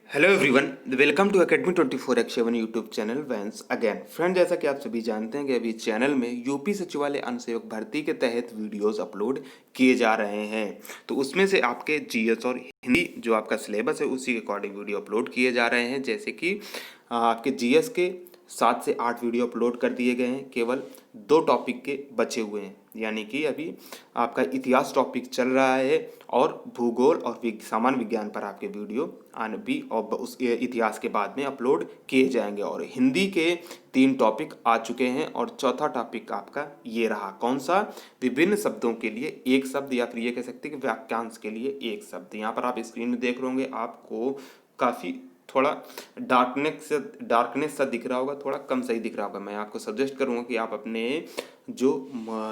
Hello everyone, welcome to academy 24x7 YouTube channel once again. Friend, जैसा कि आप सभी जानते हैं कि अभी चैनल में यूपी सचिवालय अनुसेवक भर्ती के तहत वीडियोस अपलोड किए जा रहे हैं। तो उसमें से आपके जीएस और हिंदी जो आपका सिलेबस है उसी के अकॉर्डिंग वीडियो अपलोड किए जा रहे हैं। जैसे कि आपके जीएस के 7 से 8 वीडियो अपलोड कर दिए गए हैं, केवल 2 टॉपिक के बचे हुए हैं। यानी कि अभी आपका इतिहास टॉपिक चल रहा है और भूगोल और सामान्य विज्ञान पर आपके वीडियो आने भी और उस इतिहास के बाद में अपलोड किए जाएंगे। और हिंदी के 3 टॉपिक आ चुके हैं और चौथा टॉपिक आपका ये रहा, कौन सा? विभिन्न शब्दों के लिए एक शब्द, या फिर ये कह सकते हैं कि वाक्यांश के लिए एक शब्द। यहाँ पर आप स्क्रीन में देख रहे होंगे, आपको काफ़ी थोड़ा डार्कनेस सा दिख रहा होगा, थोड़ा कम सही दिख रहा होगा। मैं आपको सजेस्ट करूँगा कि आप अपने जो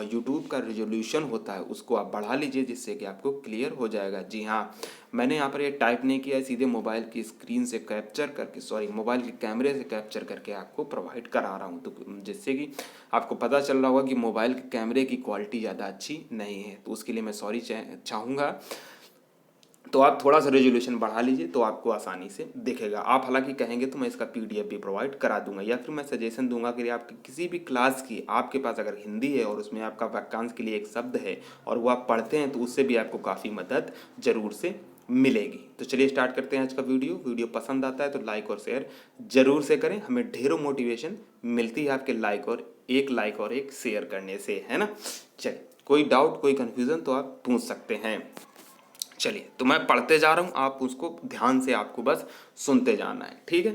यूट्यूब का रेजोल्यूशन होता है उसको आप बढ़ा लीजिए, जिससे कि आपको क्लियर हो जाएगा। जी हाँ, मैंने यहाँ पर ये टाइप नहीं किया है, सीधे मोबाइल की स्क्रीन से कैप्चर करके, मोबाइल के कैमरे से कैप्चर करके आपको प्रोवाइड करा रहा हूँ, तो जिससे कि आपको पता चल रहा होगा कि मोबाइल के कैमरे की क्वालिटी ज़्यादा अच्छी नहीं है। तो उसके लिए मैं सॉरी चाहूँगा। तो आप थोड़ा सा रेजोल्यूशन बढ़ा लीजिए तो आपको आसानी से दिखेगा। आप हालांकि कहेंगे तो मैं इसका पीडीएफ भी प्रोवाइड करा दूंगा, या फिर मैं सजेशन दूंगा कि आपकी किसी भी क्लास की आपके पास अगर हिंदी है और उसमें आपका वाक्यांश के लिए एक शब्द है और वो आप पढ़ते हैं तो उससे भी आपको काफ़ी मदद ज़रूर से मिलेगी। तो चलिए स्टार्ट करते हैं आज का वीडियो पसंद आता है तो लाइक और शेयर ज़रूर से करें। हमें ढेरों मोटिवेशन मिलती है आपके लाइक और एक शेयर करने से, है ना। चलिए, कोई डाउट कोई कन्फ्यूज़न तो आप पूछ सकते हैं। चलिए, तो मैं पढ़ते जा रहा हूँ, आप उसको ध्यान से आपको बस सुनते जाना है, ठीक है।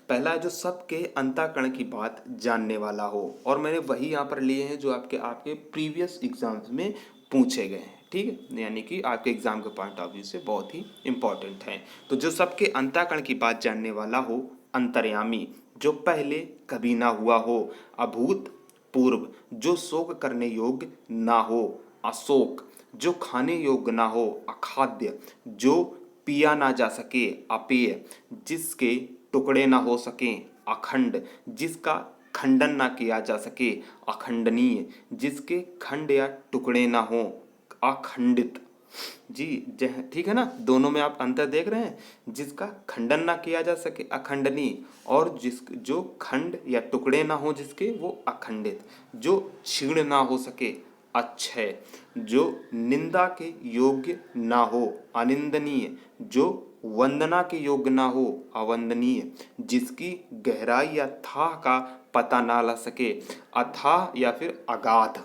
पहला है जो सबके अंतःकरण की बात जानने वाला हो, और मैंने वही यहाँ पर लिए हैं जो आपके आपके प्रीवियस एग्जाम्स में पूछे गए हैं, ठीक है, यानी कि आपके एग्जाम के पॉइंट ऑफ व्यू से बहुत ही इंपॉर्टेंट है। तो जो सबके अंतःकरण की बात जानने वाला हो, अंतर्यामी, जो पहले कभी ना हुआ हो, अभूत पूर्व, जो शोक करने योग्य ना हो, अशोक, जो खाने योग्य ना हो, अखाद्य, जो पिया ना जा सके, अपेय, जिसके टुकड़े ना हो सके, अखंड, जिसका खंडन ना किया जा सके, अखंडनीय, जिसके खंड या टुकड़े ना हो, अखंडित। जी, ठीक है ना। दोनों में आप अंतर देख रहे हैं, जिसका खंडन ना किया जा सके अखंडनीय, और जो खंड या टुकड़े ना हो जिसके, वो अखंडित, जो छीण ना हो सके, अक्षय, जो निंदा के योग्य ना हो, अनिंदनीय, जो वंदना के योग्य ना हो, अवंदनीय, जिसकी गहराई या थाह का पता ना ला सके, अथाह या फिर अगाध।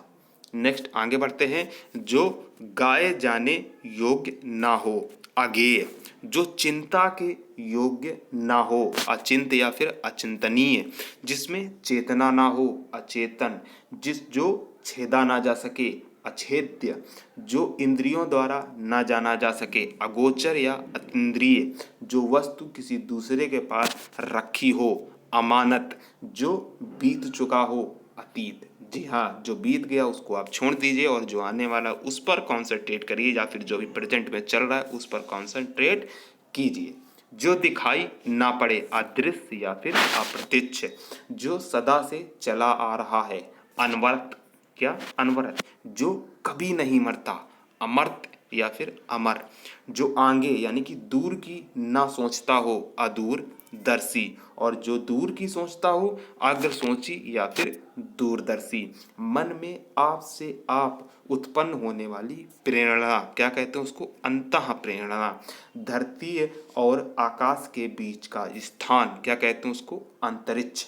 नेक्स्ट आगे बढ़ते हैं, जो गाए जाने योग्य ना हो, अगेय, जो चिंता के योग्य ना हो, अचिंत या फिर अचिंतनीय, जिसमें चेतना ना हो, अचेतन, जो छेदा ना जा सके, अछेद्य, जो इंद्रियों द्वारा ना जाना जा सके, अगोचर या अतीन्द्रिय, जो वस्तु किसी दूसरे के पास रखी हो, अमानत, जो बीत चुका हो, अतीत। जी हाँ, जो बीत गया उसको आप छोड़ दीजिए और जो आने वाला उस पर कॉन्सेंट्रेट करिए, या फिर जो भी प्रेजेंट में चल रहा है उस पर कॉन्सेंट्रेट कीजिए। जो दिखाई ना पड़े, अदृश्य या फिर अप्रत्यक्ष, जो सदा से चला आ रहा है, अनवरत, क्या अनवरत, जो कभी नहीं मरता, अमर्त या फिर अमर, जो आगे यानी कि दूर की ना सोचता हो, अदूर दर्शी, और जो दूर की सोचता हो, अग्र सोची या फिर दूरदर्शी। मन में आप से आप उत्पन्न होने वाली प्रेरणा, क्या कहते हैं उसको? अंतः प्रेरणा। धरती और आकाश के बीच का स्थान, क्या कहते हैं उसको? अंतरिक्ष।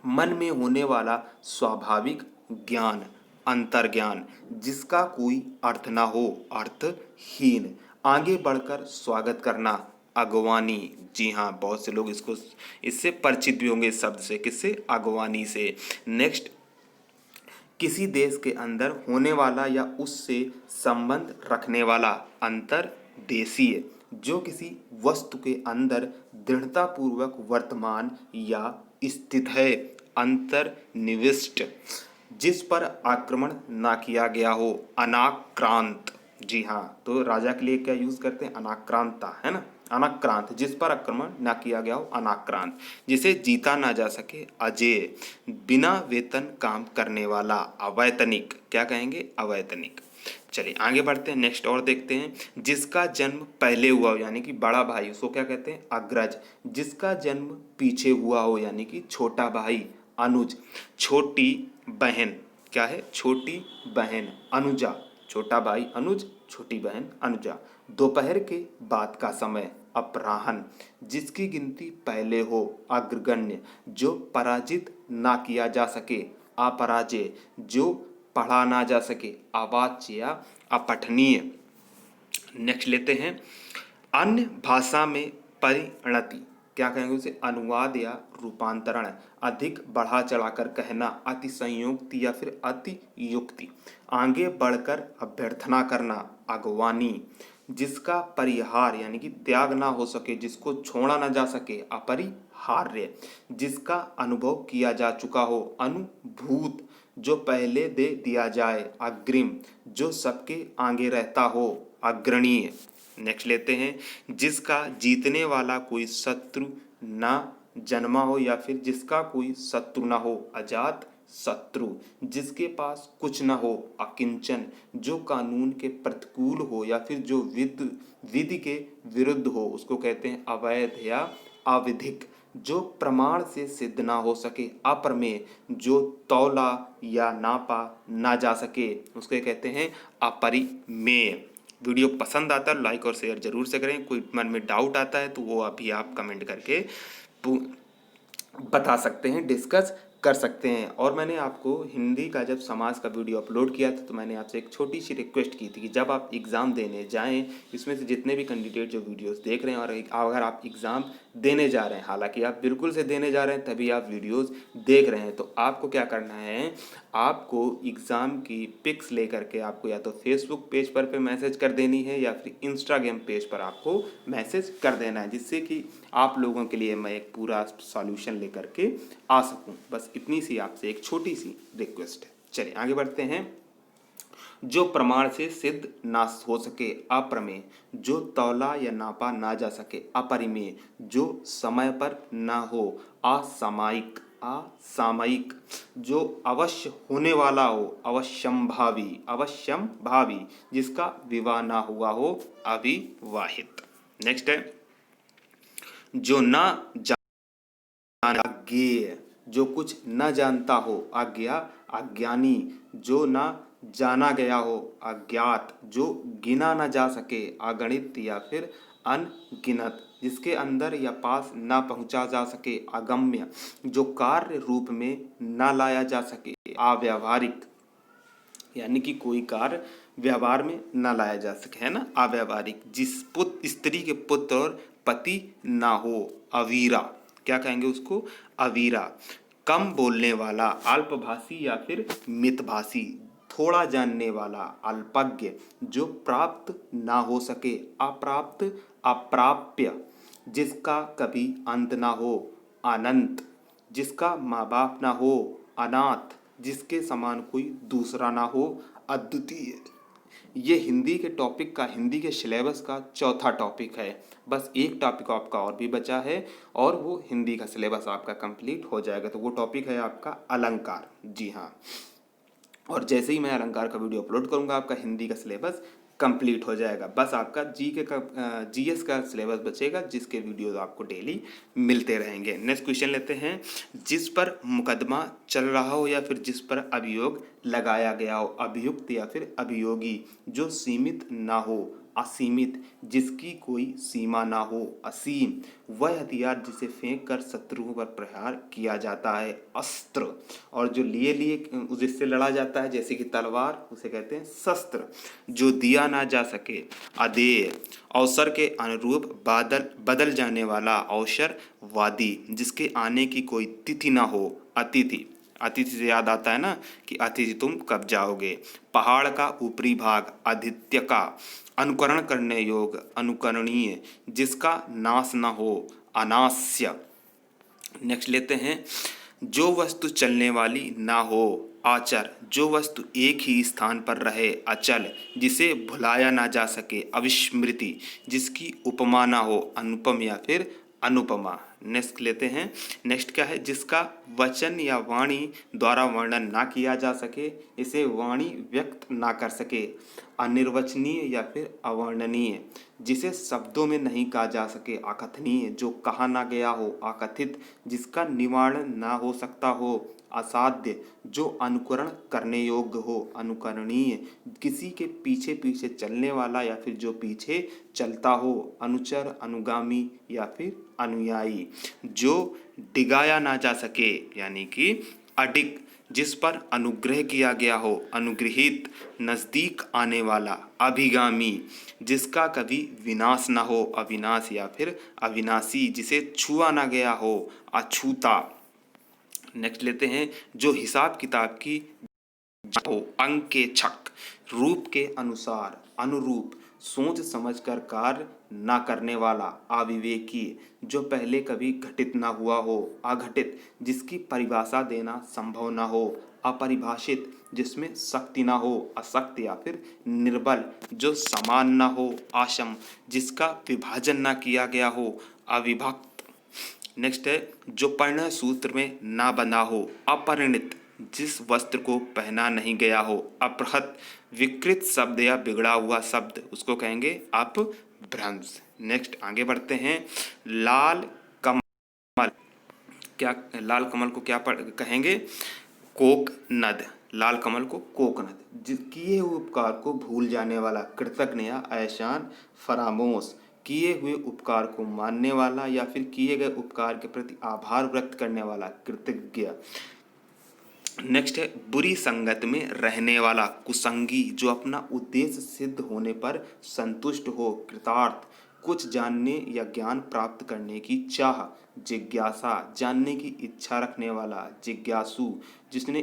मन में होने वाला स्वाभाविक ज्ञान, अंतर्ज्ञान, जिसका कोई अर्थ ना हो, अर्थहीन। आगे बढ़कर स्वागत करना, अगवानी। जी हाँ, बहुत से लोग इससे परिचित भी होंगे, इस शब्द से। किससे? अगवानी से। नेक्स्ट, किसी देश के अंदर होने वाला या उससे संबंध रखने वाला, अंतर्देशीय, जो किसी वस्तु के अंदर दृढ़तापूर्वक वर्तमान या स्थित है, अंतर्निविष्ट, जिस पर आक्रमण ना किया गया हो, अनाक्रांत। जी हाँ, तो राजा के लिए क्या यूज करते हैं? अनाक्रांता, है ना। अनाक्रांत, जिस पर आक्रमण ना किया गया हो, अनाक्रांत, जिसे जीता ना जा सके, अजेय, बिना वेतन काम करने वाला, अवैतनिक, क्या कहेंगे? अवैतनिक। चलिए आगे बढ़ते हैं, नेक्स्ट और देखते हैं। जिसका जन्म पहले हुआ हो यानी कि बड़ा भाई, उसको क्या कहते हैं? अग्रज। जिसका जन्म पीछे हुआ हो यानी कि छोटा भाई, अनुज। छोटी बहन क्या है? छोटी बहन, अनुजा। छोटा भाई अनुज, छोटी बहन अनुजा। दोपहर के बाद का समय, अपराह्न। जिसकी गिनती पहले हो, अग्रगण्य। जो पराजित ना किया जा सके, अपराजय। जो पढ़ा ना जा सके, अवाच्य या अपठनीय। नेक्स्ट लेते हैं, अन्य भाषा में परिणति, क्या कहेंगे उसे? अनुवाद या रूपांतरण। अधिक बढ़ा चढ़ाकर कहना, अति संयुक्ति या फिर अति युक्ति। आगे बढ़कर अभ्यर्थना करना, अगवानी। जिसका परिहार यानी कि त्याग ना हो सके, जिसको छोड़ा ना जा सके, अपरिहार्य। जिसका अनुभव किया जा चुका हो, अनुभूत। जो पहले दे दिया जाए, अग्रिम। जो सबके आगे रहता हो, अग्रणीय। नेक्स्ट लेते हैं, जिसका जीतने वाला कोई शत्रु ना जन्मा हो या फिर जिसका कोई शत्रु ना हो, अजात शत्रु। जिसके पास कुछ ना हो, अकिंचन। जो कानून के प्रतिकूल हो या फिर जो विधि के विरुद्ध हो, उसको कहते हैं अवैध या अविधिक। जो प्रमाण से सिद्ध ना हो सके, अप्रमेय। जो तौला या नापा ना जा सके, उसके कहते हैं अपरिमेय। वीडियो पसंद आता है लाइक और शेयर जरूर से करें। कोई मन में डाउट आता है तो वो अभी आप कमेंट करके बता सकते हैं, डिस्कस कर सकते हैं। और मैंने आपको हिंदी का जब समाज का वीडियो अपलोड किया था तो मैंने आपसे एक छोटी सी रिक्वेस्ट की थी कि जब आप एग्ज़ाम देने जाएं, इसमें से जितने भी कैंडिडेट जो वीडियोस देख रहे हैं और अगर आप एग्ज़ाम देने जा रहे हैं, हालांकि आप बिल्कुल से देने जा रहे हैं तभी आप वीडियोस देख रहे हैं, तो आपको क्या करना है, आपको एग्ज़ाम की पिक्स लेकर के आपको या तो फेसबुक पेज पर मैसेज कर देनी है या फिर इंस्टाग्राम पेज पर आपको मैसेज कर देना है, जिससे कि आप लोगों के लिए मैं एक पूरा सॉल्यूशन लेकर के आ सकूं। बस इतनी सी आपसे एक छोटी सी रिक्वेस्ट है। चलिए आगे बढ़ते हैं। जो प्रमाण से सिद्ध ना हो सके, अप्रमेय। जो तौला या नापा ना जा सके, अपरिमेय। जो समय पर ना हो, असामयिक असामयिक। जो अवश्य होने वाला हो, अवश्यंभावी अवश्यंभावी। जिसका विवाह ना हुआ हो, अविवाहित। नेक्स्ट है, जो ना अज्ञेय। जो कुछ न जानता हो, अज्ञा अज्ञानी। जो ना जाना गया हो, अज्ञात। जो गिना न जा सके, अगणित या फिर अनगिनत। जिसके अंदर या पास ना पहुंचा जा सके, अगम्य। जो कार्य रूप में न लाया जा सके, अव्यावहारिक। यानी कि कोई कार्य व्यवहार में न लाया जा सके, है ना, अव्यावहारिक। जिस स्त्री के पुत्र और पति ना हो, अवीरा। क्या कहेंगे उसको? अवीरा। कम बोलने वाला, अल्पभाषी या फिर मितभाषी। थोड़ा जानने वाला, अल्पज्ञ। जो प्राप्त ना हो सके, अप्राप्त अप्राप्य। जिसका कभी अंत ना हो, अनंत। जिसका माँ बाप ना हो, अनाथ। जिसके समान कोई दूसरा ना हो, अद्वितीय। ये हिंदी के टॉपिक का, हिंदी के सिलेबस का चौथा टॉपिक है। बस एक टॉपिक आपका और भी बचा है और वो हिंदी का सिलेबस आपका कंप्लीट हो जाएगा। तो वो टॉपिक है आपका अलंकार। जी हाँ, और जैसे ही मैं अलंकार का वीडियो अपलोड करूंगा आपका हिंदी का सिलेबस कंप्लीट हो जाएगा। बस आपका जीएस का सिलेबस बचेगा, जिसके वीडियोस आपको डेली मिलते रहेंगे। नेक्स्ट क्वेश्चन लेते हैं। जिस पर मुकदमा चल रहा हो या फिर जिस पर अभियोग लगाया गया हो, अभियुक्त या फिर अभियोगी। जो सीमित ना हो, असीमित। जिसकी कोई सीमा ना हो, असीम। वह हथियार जिसे फेंक कर शत्रुओं पर प्रहार किया जाता है, अस्त्र। और जो लिए लिए जिससे लड़ा जाता है, जैसे कि तलवार, उसे कहते हैं शस्त्र। जो दिया ना जा सके, अदेय। अवसर के अनुरूप बदल जाने वाला, अवसरवादी। जिसके आने की कोई तिथि ना हो, अतिथि। अतिथि से याद आता है ना कि अतिथि तुम कब जाओगे। पहाड़ का ऊपरी भाग, आदित्य का। अनुकरण करने योग्य, अनुकरणीय। जिसका नाश न हो, अनास्य। नेक्स्ट लेते हैं। जो वस्तु चलने वाली ना हो, आचर। जो वस्तु एक ही स्थान पर रहे, अचल। जिसे भुलाया ना जा सके, अविस्मृति। जिसकी उपमा ना हो, अनुपम या फिर अनुपमा। नेक्स्ट लेते हैं, नेक्स्ट क्या है, जिसका वचन या वाणी द्वारा वर्णन ना किया जा सके, इसे वाणी व्यक्त ना कर सके, अनिर्वचनीय या फिर अवर्णनीय, जिसे शब्दों में नहीं कहा जा सके, अकथनीय, जो कहा ना गया हो, अकथित, जिसका निवारण ना हो सकता हो, असाध्य, जो अनुकरण करने योग्य हो, अनुकरणीय, किसी के पीछे पीछे चलने वाला या फिर जो पीछे चलता हो, अनुचर, अनुगामी या फिर अनुयायी, जो डिगाया ना जा सके यानी कि अडिग, जिस पर अनुग्रह किया गया हो, अनुग्रहित, नजदीक आने वाला, अभिगामी, जिसका कभी विनाश ना हो, अविनाश या फिर अविनाशी, जिसे छुआ ना गया हो, अछूता। नेक्स्ट लेते हैं, जो हिसाब किताब की हो, अंक के छक, रूप के अनुसार, अनुरूप, सोच समझकर कार्य ना करने वाला, अविवेकी, जो पहले कभी घटित ना हुआ हो, अघटित, जिसकी परिभाषा देना संभव ना हो, अपरिभाषित, जिसमें शक्ति ना हो, अशक्त या फिर निर्बल, जो समान ना हो, आशम, जिसका विभाजन ना किया गया हो, अविभक्त। नेक्स्ट है, जो परिणय सूत्र में ना बंधा हो, अपरिणित, जिस वस्त्र को पहना नहीं गया हो, अपहृत, विकृत शब्द या बिगड़ा हुआ शब्द, उसको कहेंगे अपभ्रंश। नेक्स्ट आगे बढ़ते हैं, लाल कमल, क्या लाल कमल को क्या कहेंगे, कोकनद, लाल कमल को कोकनद, किए हुए उपकार को भूल जाने वाला, कृतज्ञ या एहसान फरामोश, किए हुए उपकार को मानने वाला या फिर किए गए उपकार के प्रति आभार व्यक्त करने वाला, कृतज्ञ। नेक्स्ट है, बुरी संगत में रहने वाला, कुसंगी, जो अपना उद्देश्य सिद्ध होने पर संतुष्ट हो, कृतार्थ, कुछ जानने या ज्ञान प्राप्त करने की चाह, जिज्ञासा, जानने की इच्छा रखने वाला, जिज्ञासु, जिसने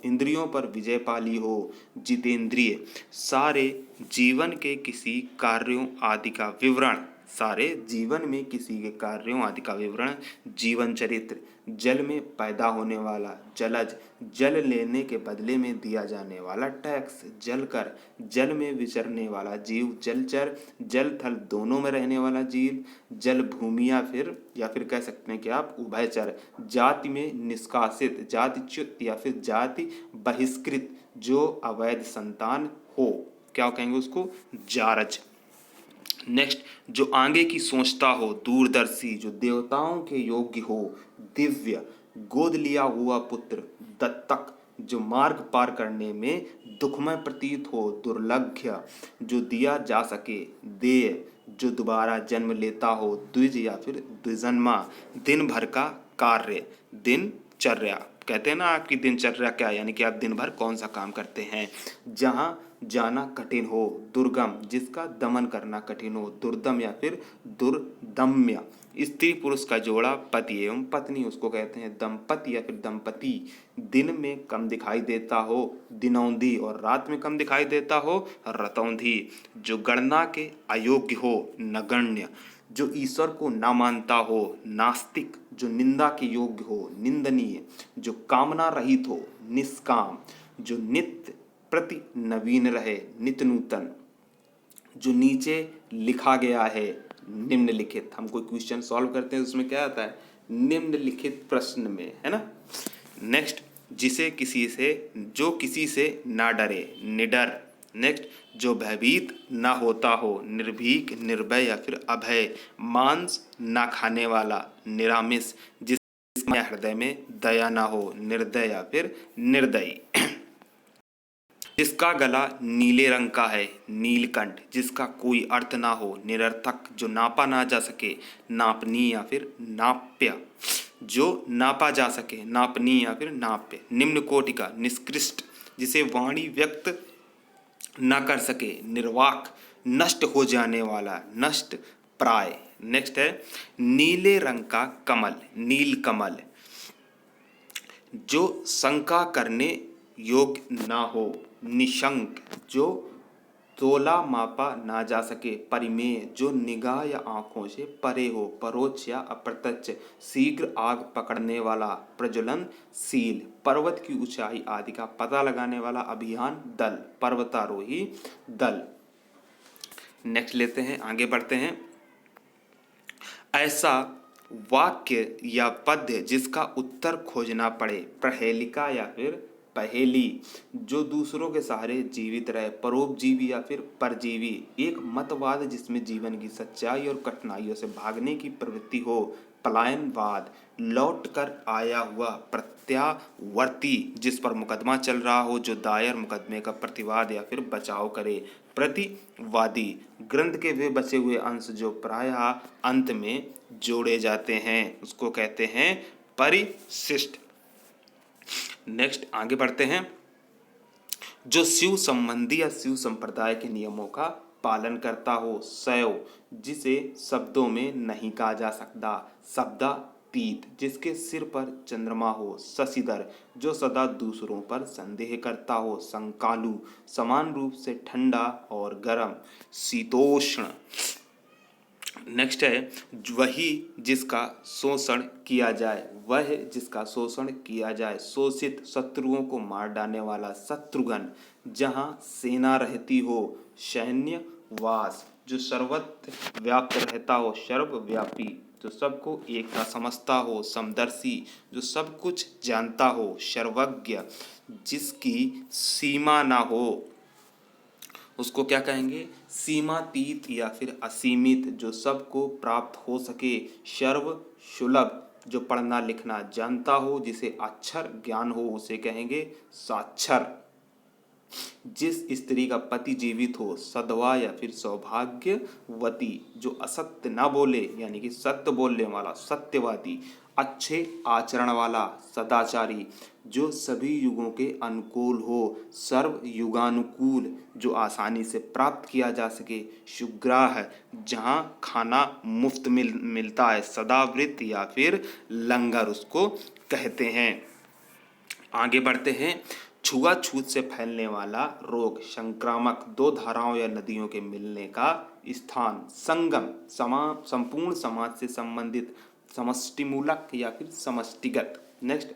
इंद्रियों पर विजय पाली हो, जितेंद्रिय, सारे जीवन के किसी कार्यों आदि का विवरण, सारे जीवन में किसी के कार्यों आदि का विवरण, जीवन चरित्र, जल में पैदा होने वाला, जलज, जल लेने के बदले में दिया जाने वाला टैक्स, जल कर, जल में विचरने वाला जीव, जलचर, जल थल दोनों में रहने वाला जीव, जल भूमि या फिर कह सकते हैं कि आप उभयचर, जाति में निष्कासित, जातिच्युत या फिर जाति बहिष्कृत, जो अवैध संतान हो, क्या कहेंगे उसको, जारज। नेक्स्ट, जो आगे की सोचता हो, दूरदर्शी, जो देवताओं के योग्य हो, दिव्य, गोद लिया हुआ पुत्र, दत्तक, जो मार्ग पार करने में दुखमय प्रतीत हो, दुर्लभ्य, जो दिया जा सके, देय, जो दोबारा जन्म लेता हो, द्विज या फिर द्विजन्मा, दिन भर का कार्य, दिनचर्या, कहते हैं ना आपकी दिनचर्या क्या है, यानी कि आप दिन भर कौन सा काम करते हैं, जहाँ जाना कठिन हो, दुर्गम, जिसका दमन करना कठिन हो, दुर्दम या फिर दुर्दम्य, स्त्री पुरुष का जोड़ा, पति एवं पत्नी, उसको कहते हैं दंपति या फिर दंपति, दिन में कम दिखाई देता हो, दिनौंधी, और रात में कम दिखाई देता हो, रतौंधी, जो गणना के अयोग्य हो, नगण्य, जो ईश्वर को ना मानता हो, नास्तिक, जो निंदा के योग्य हो, निंदनीय, जो कामना रहित हो, निष्काम, जो नित्य प्रति नवीन रहे, नित्य नूतन, जो नीचे लिखा गया है, निम्नलिखित, हम कोई क्वेश्चन सॉल्व करते हैं उसमें क्या आता है, निम्नलिखित प्रश्न में, है ना। नेक्स्ट, जिसे किसी से, जो किसी से ना डरे, निडर। नेक्स्ट, जो भयभीत ना होता हो, निर्भीक, निर्भय या फिर अभय, मांस ना खाने वाला, निरामिष, जिसमें हृदय में दया ना हो, निर्दय या फिर निर्दयी, जिसका गला नीले रंग का है, नीलकंठ, जिसका कोई अर्थ ना हो, निरर्थक, जो नापा ना जा सके, नापनी या फिर नाप्य, जो नापा जा सके, नापनी या फिर नाप्य, निम्न कोटि का, निष्कृष्ट, जिसे वाणी व्यक्त ना कर सके, निर्वाक, नष्ट हो जाने वाला, नष्ट प्राय। नेक्स्ट है, नीले रंग का कमल, नील कमल, जो शंका करने योग्य ना हो, निशंक, जो तोला मापा ना जा सके, परिमेय, जो निगाह या आंखों से परे हो, परोक्ष या अप्रत्यक्ष, शीघ्र आग पकड़ने वाला, प्रज्वलनशील, पर्वत की ऊंचाई आदि का पता लगाने वाला, अभियान दल, पर्वतारोही दल। नेक्स्ट लेते हैं, आगे बढ़ते हैं, ऐसा वाक्य या पद्य जिसका उत्तर खोजना पड़े। प्रहेलिका या फिर पहेली, जो दूसरों के सहारे जीवित रहे। परोपजीवी या फिर परजीवी, एक मतवाद जिसमें जीवन की सच्चाई और कठिनाइयों से भागने की प्रवृत्ति हो। पलायनवाद, लौट कर आया हुआ। प्रत्यावर्ती, जिस पर मुकदमा चल रहा हो, जो दायर मुकदमे का प्रतिवाद या फिर बचाव करे। प्रतिवादी, ग्रंथ के वे बचे हुए अंश जो प्रायः अंत में जोड़े जाते हैं, उसको कहते हैं परिशिष्ट। नेक्स्ट आगे बढ़ते हैं। जो शिव संबंधी या शिव संप्रदाय के नियमों का पालन करता हो। शैव, जिसे शब्दों में नहीं कहा जा सकता। शब्दातीत, जिसके सिर पर चंद्रमा हो। शशिधर, जो सदा दूसरों पर संदेह करता हो। संकालु, समान रूप से ठंडा और गर्म। शीतोष्ण। नेक्स्ट है वही जिसका शोषण किया जाए। वह जिसका शोषण किया जाए। शोषित, शत्रुओं को मार डालने वाला। शत्रुघ्न, जहाँ सेना रहती हो। सैन्यवास, जो सर्वत्र व्याप्त रहता हो। सर्वव्यापी, जो सबको एक सा समझता हो। समदर्शी, जो सब कुछ जानता हो। सर्वज्ञ, जिसकी सीमा ना हो, उसको क्या कहेंगे? सीमातीत या फिर असीमित, जो सबको प्राप्त हो सके। सर्व सुलभ, जो पढ़ना लिखना जानता हो, जिसे अक्षर ज्ञान हो, उसे कहेंगे साक्षर। जिस स्त्री का पति जीवित हो। सधवा या फिर सौभाग्यवती, जो असत्य न बोले यानी कि सत्य बोलने वाला। सत्यवादी, अच्छे आचरण वाला। सदाचारी, जो सभी युगों के अनुकूल हो। सर्व युगानुकूल, जो आसानी से प्राप्त किया जा सके। सुग्राह, जहाँ खाना मुफ्त मिलता है। सदावृत या फिर लंगर उसको कहते हैं। आगे बढ़ते हैं। छुआछूत से फैलने वाला रोग। संक्रामक, दो धाराओं या नदियों के मिलने का स्थान। संगम, संपूर्ण समाज से संबंधित। समष्टिमूलक या फिर समष्टिगत। नेक्स्ट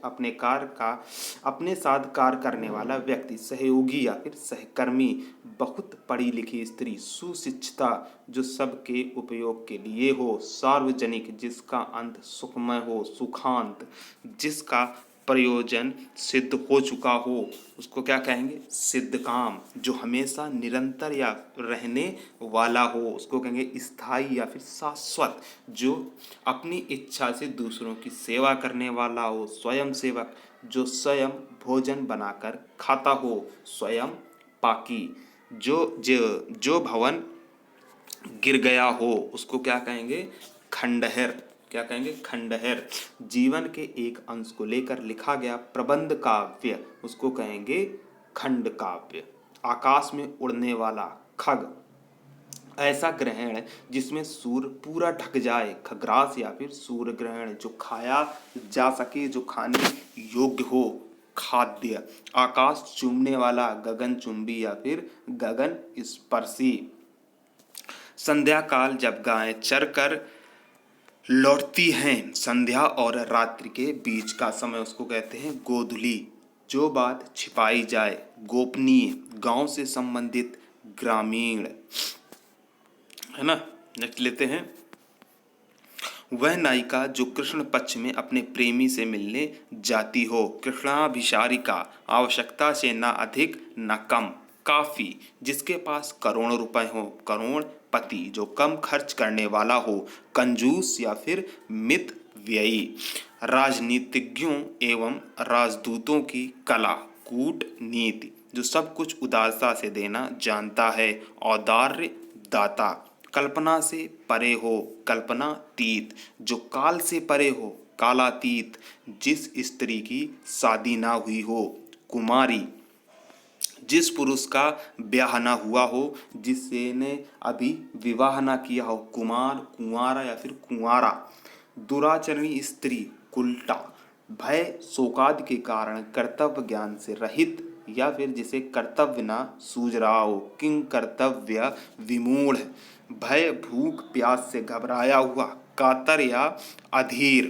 अपने साथ कार्य करने वाला व्यक्ति। सहयोगी या फिर सहकर्मी। बहुत पढ़ी लिखी स्त्री। सुशिक्षिता, जो सबके उपयोग के लिए हो। सार्वजनिक, जिसका अंत सुखमय हो। सुखांत, जिसका प्रयोजन सिद्ध हो चुका हो, उसको क्या कहेंगे? सिद्ध काम, जो हमेशा निरंतर या रहने वाला हो, उसको कहेंगे स्थायी या फिर शाश्वत। जो अपनी इच्छा से दूसरों की सेवा करने वाला हो। स्वयं सेवक, जो स्वयं भोजन बनाकर खाता हो। स्वयं पाकी, जो भवन गिर गया हो, उसको क्या कहेंगे? खंडहर। क्या कहेंगे? खंडहर। जीवन के एक अंश को लेकर लिखा गया प्रबंध काव्य, उसको कहेंगे खंड काव्य। आकाश में उड़ने वाला। खग, ऐसा ग्रहण जिसमें सूर्य पूरा ढक जाए। खग्रास या फिर सूर्य ग्रहण, जो खाया जा सके, जो खाने योग्य हो। खाद्य, आकाश चूमने वाला। गगन चुंबी या फिर गगन स्पर्शी। संध्या काल, जब गायें चरकर लौटती हैं। संध्या और रात्रि के बीच का समय, उसको कहते हैं गोधूली। जो बात छिपाई जाए। गोपनीय, गांव से संबंधित। ग्रामीण, है ना। नेक्स्ट लेते हैं। वह नायिका जो कृष्ण पक्ष में अपने प्रेमी से मिलने जाती हो। कृष्णाभिसारिका, आवश्यकता से ना अधिक न कम। काफी, जिसके पास करोड़ों रुपए हो। करोड़पति, जो कम खर्च करने वाला हो। कंजूस या फिर मित व्ययी। राजनीतिज्ञों एवं राजदूतों की कला। कूटनीति, जो सब कुछ उदारता से देना जानता है। औदार्य दाता, कल्पना से परे हो। कल्पनातीत, जो काल से परे हो। कालातीत, जिस स्त्री की शादी ना हुई हो। कुमारी, जिस पुरुष का ब्याह ना हुआ हो, जिसने अभी विवाह ना किया हो। कुमार, कुंवारा या फिर कुंवारा। दुराचरणी स्त्री। कुल्टा, भय शोकादि के कारण कर्तव्य ज्ञान से रहित या फिर जिसे कर्तव्य ना सूझ रहा हो। किंग कर्तव्य विमूढ़, भय भूख प्यास से घबराया हुआ। कातर या अधीर।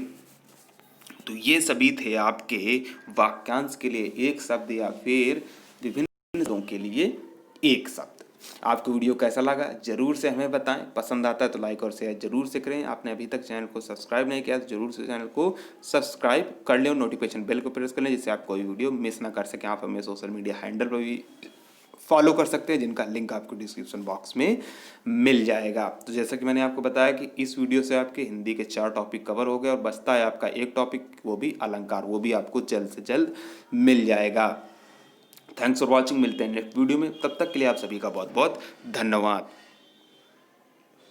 तो ये सभी थे आपके वाक्यांश के लिए एक शब्द या फिर विभिन्न के लिए एक शब्द। आपको वीडियो कैसा लगा ज़रूर से हमें बताएं। पसंद आता है तो लाइक और शेयर ज़रूर से करें। आपने अभी तक चैनल को सब्सक्राइब नहीं किया तो ज़रूर से चैनल को सब्सक्राइब कर लें और नोटिफिकेशन बेल को प्रेस कर लें, जिससे आप कोई वीडियो मिस ना कर सकें। आप हमें सोशल मीडिया हैंडल पर भी फॉलो कर सकते हैं, जिनका लिंक आपको डिस्क्रिप्शन बॉक्स में मिल जाएगा। तो जैसा कि मैंने आपको बताया कि इस वीडियो से आपके हिंदी के 4 टॉपिक कवर हो गए और बचता है आपका एक टॉपिक, वो भी अलंकार, वो भी आपको जल्द से जल्द मिल जाएगा। Thanks for watching. मिलते हैं नेक्स्ट वीडियो में, तब तक के लिए आप सभी का बहुत बहुत धन्यवाद।